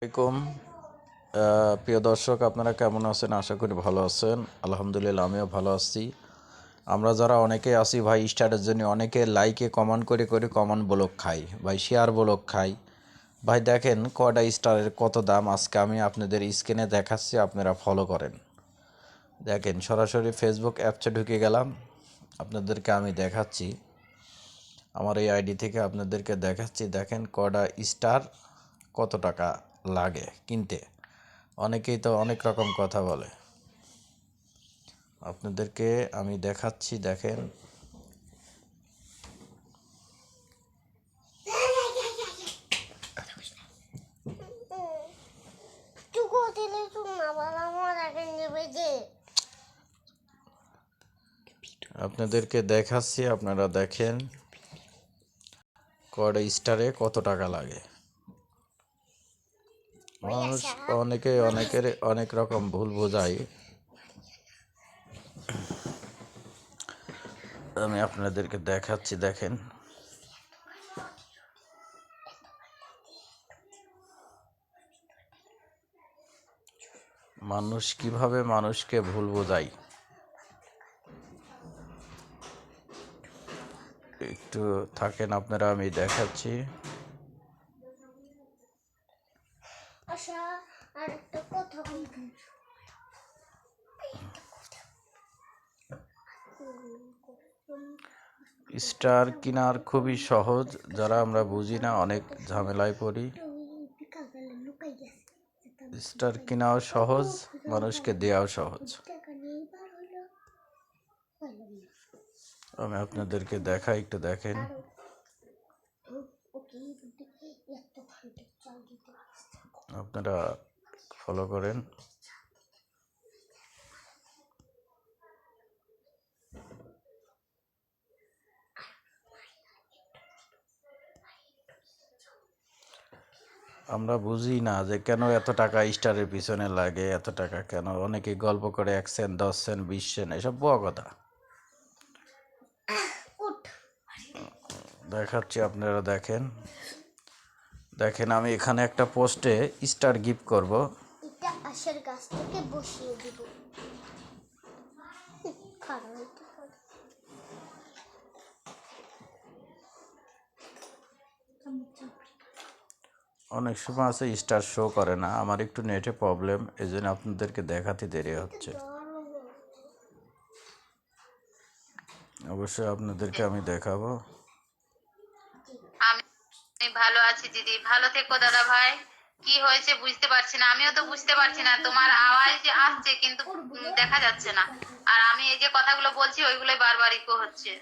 আসসালামাইকুম প্রিয় দর্শক, আপনারা কেমন আছেন? আশা করি ভালো আছেন। আলহামদুলিল্লাহ, আমিও ভালো আছি। আমরা যারা অনেকে আছি ভাই, স্টারের জন্য অনেকে লাইকে কমেন্ট করে করে কমেন্ট ব্লক খাই ভাই, শেয়ার ব্লক খাই ভাই। দেখেন কয়টা স্টারের কত দাম, আজকে আমি আপনাদের স্ক্রিনে দেখাচ্ছি, আপনারা ফলো করেন। দেখেন সরাসরি ফেসবুক অ্যাপসে ঢুকে গেলাম, আপনাদেরকে আমি দেখাচ্ছি। আমার এই আইডি থেকে আপনাদেরকে দেখাচ্ছি। দেখেন কয়টা স্টার কত টাকা লাগে কিনতে। অনেকেই তো অনেক রকম কথা বলে, আপনাদেরকে আমি দেখাচ্ছি। দেখেন আপনাদেরকে দেখাচ্ছি, আপনারা দেখেন কয়টা স্টারে কত টাকা লাগে। মানুষ অনেকের অনেক রকম ভুল বোঝায়। আমি আপনাদেরকে দেখাচ্ছি। দেখেন মানুষ কিভাবে মানুষকে ভুল বোঝায়। একটু থাকেন আপনারা, আমি দেখাচ্ছি। স্টার কেনার খুবই সহজ, যারা আমরা বুঝি না অনেক ঝামেলায় পড়ি। স্টার কেনাও সহজ, মানুষকে দেওয়াও সহজ। আমি আপনাদেরকে দেখাই, একটু দেখেন। আপনারা ফলো করেন। আমরা বুঝি না যে কেন এত টাকা স্টারের পিছনে লাগে, এত টাকা কেন। অনেকে গল্প করে 1 সেন্ট 10 সেন্ট 20 সেন্ট, এসব বুয়া কথা। দেখাচ্ছি, আপনারা দেখেন। দেখেন আমি এখানে একটা পোস্টে স্টার গিফট করব। এটা আশার গাছ থেকে বসিয়ে দিব। অনেক সময় আছে স্টার শো করে না, আমার একটু নেটে প্রবলেম, এই জন্য আপনাদেরকে দেখাতে দেরি হচ্ছে। অবশ্যই আপনাদেরকে আমি দেখাবো। আমি ভালো আছি দিদি, ভালো থেকো দাদা ভাই। কি হয়েছে বুঝতে পারছি না, আমিও তো বুঝতে পারছি না। তোমার আওয়াজ যে আসছে কিন্তু দেখা যাচ্ছে না, আর আমি এই যে কথাগুলো বলছি ওইগুলোই বারবার ইকো হচ্ছে।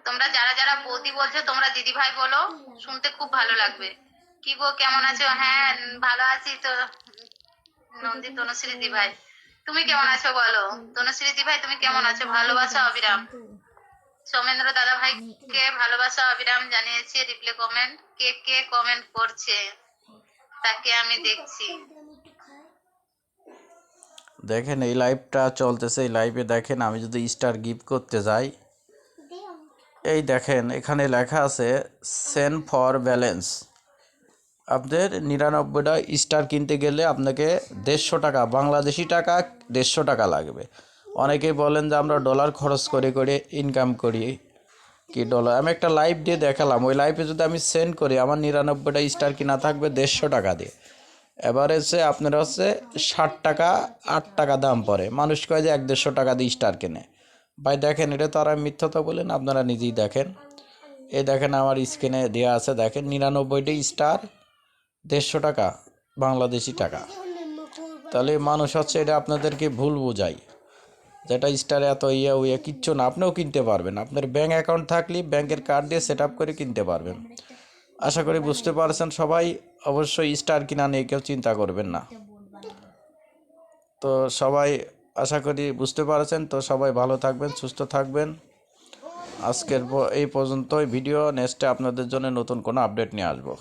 তোমরা যারা যারা বৌদি বলছো, তোমরা দিদি ভাই বলো, শুনতে খুব ভালো লাগবে। কি গো, কেমন আছো? হ্যাঁ ভালো আছি তো। নন্দী তনুশ্রী দি ভাই, তুমি কেমন আছো বলো? তনুশ্রী দি ভাই তুমি কেমন আছো? ভালোবাসা অবিরাম। সৌমেন্দ্র দাদা ভাইকে ভালোবাসা অবিরাম জানিয়েছে রিপ্লে কমেন্ট। কে কে কমেন্ট করছে তাকে আমি দেখছি। দেখেন এই লাইভটা চলতেছে, এই লাইভে দেখেন আমি যদি স্টার গিফট করতে যাই, এই দেখেন এখানে লেখা আছে সেন্ড ফর ব্যালেন্স। আপনাদের 99টা স্টার কিনতে গেলে আপনাকে 150 টাকা, বাংলাদেশি টাকা 150 টাকা লাগবে। অনেকেই বলেন যে আমরা ডলার খরচ করে করে ইনকাম করি, কি ডলার। আমি একটা লাইভ দিয়ে দেখালাম, ওই লাইভে যদি আমি সেন্ড করি, আমার 99টা স্টার কিনা থাকবে 150 টাকা দিয়ে। এবার হচ্ছে আপনার হচ্ছে 60 টাকা 8 টাকা দাম পড়ে। মানুষ কয় যে 150 টাকা দিয়ে স্টার কেনে। ভাই দেখেন, এটা তো আর আমি মিথ্যা বলেন, আপনারা নিজেই দেখেন। এই দেখেন আমার স্ক্রিনে দেওয়া আছে, দেখেন 99টা স্টার 150 টাকা বাংলাদেশি টাকা। তাহলে মানুষ হচ্ছে এটা আপনাদেরকে ভুল বোঝায়, যেটা স্টার এত কিচ্ছু না। আপনিও কিনতে পারবেন, আপনার ব্যাঙ্ক অ্যাকাউন্ট থাকলে ব্যাংকের কার্ড দিয়ে সেট আপ করে কিনতে পারবেন। আশা করি বুঝতে পারছেন সবাই। অবশ্যই স্টার কিনা নিয়ে কেউ চিন্তা করবেন না। তো সবাই আশা করি বুঝতে পারছেন। তো সবাই ভালো থাকবেন, সুস্থ থাকবেন। আজকের এই পর্যন্তই ভিডিও। নেক্সটে আপনাদের জন্য নতুন কোনো আপডেট নিয়ে আসবো।